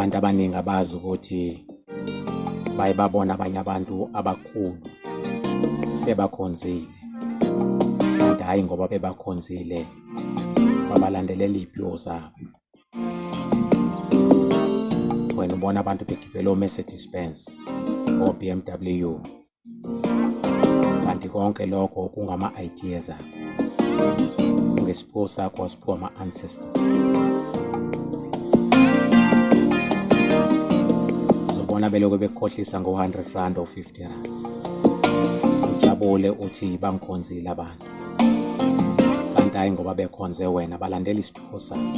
Abantu abaningi abazi ukuthi bayibabona abanye abantu abakhulu bebakhonzile, kanti hayi ngoba bebakhonzile babalandelela iy'phiwo zabo. Wena ubona abantu begibela o-Mercedes Benz, o-BMW, kanti konke lokho kungama-ideas akho, kungesiphiwo sakho wasiphiwa ama-ancestors. Uzobona belokhu bekukhohlisa ngo-R100 or R50. Ujabule uthi bangikhonzile abantu, kanti hayi ngoba bekhonze wena balandela isiphiwo sakho.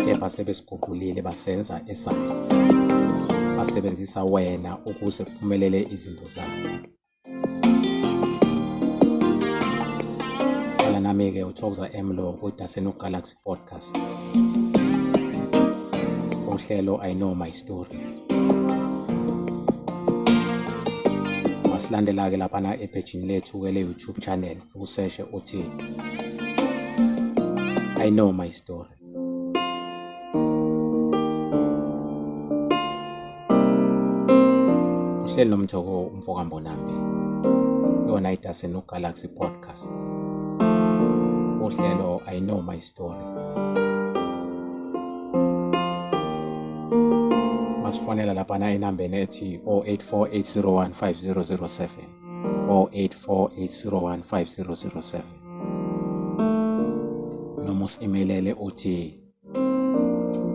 Kepha sebesiguqulile basenza esabo, basebenzisa wena ukuze kuphumelele izinto zabo. Hlala nami-ke uThokoza Emlo ku-Dasenu Galaxy Podcast, uhlelo I Know My Story. Masilandela-ke laphana epejini lethu-ke le-YouTube channel, useshe uthi I Know My Story. Uhleli nomthoko umfoka Mbonambi, yona iDasenu Galaxy Podcast, uhlelo I Know My Story. Masifonela laphana inambeni ethi 0848015007, 0848015007, noma usi-emailele uthi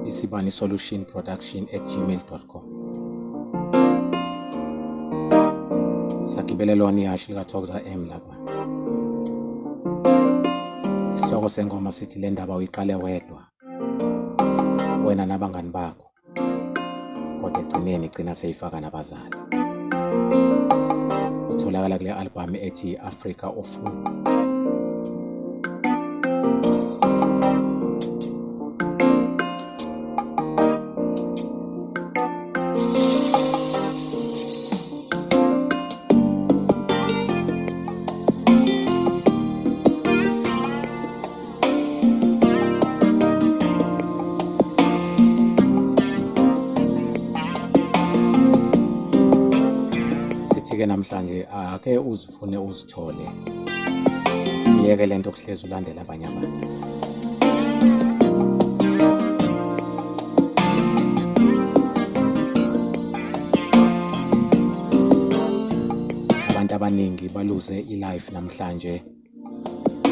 isibanisolutionproduction@gmail.com. Sagibele lona ihhashi likaThokoza M lapha. Isihloko sengoma sithi le ndaba uyiqale wedwa, wena nabangani bakho, kodwa egcineni igcina seyifaka nabazali. Itholakala kule album ethi Africa Ofuna. Ke namhlanje ake uzifune uzithole, uyeke lento okuhlezi ulandela abanye abantu. Abantu abaningi baluze i-life namhlanje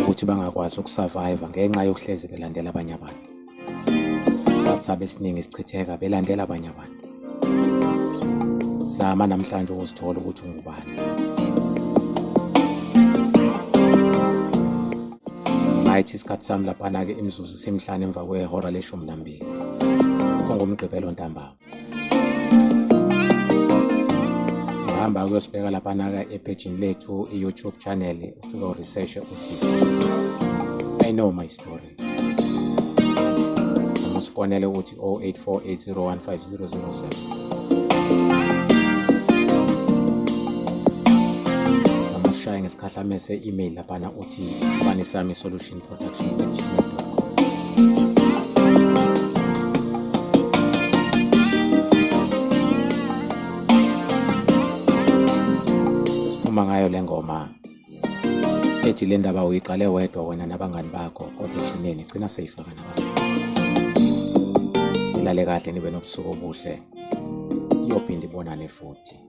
ukuthi bangakwazi ukusurvive ngenxa yokuhlezi belandela abanye abantu. Isikhathi sabo esiningi sichitheka belandela abanye abantu. Zama namhlanje ukuzithola ukuthi ungubani. Ngayithi isikhathi sami laphana-ke imizuzu simhlanu emva kwehora le-12 kungumgqibelo ntambama. Ngihamba ukuyosibheka laphana-ke epejini lethu i-YouTube channel, ufike uresearche uthi I Know My Story. Noma usifonele uthi 0848015007. Shaya ngesikhahlamezi se-email laphana uthi isibanisolutionproduction@gmail.com. Siphuma ngayo le ngoma ethi le ndaba uyiqale wedwa wena nabangani bakho, kodwa egcineni igcina seyifaka nabazali. Ilale kahle, nibe nobusuku obuhle, iyophinda ibonane futhi.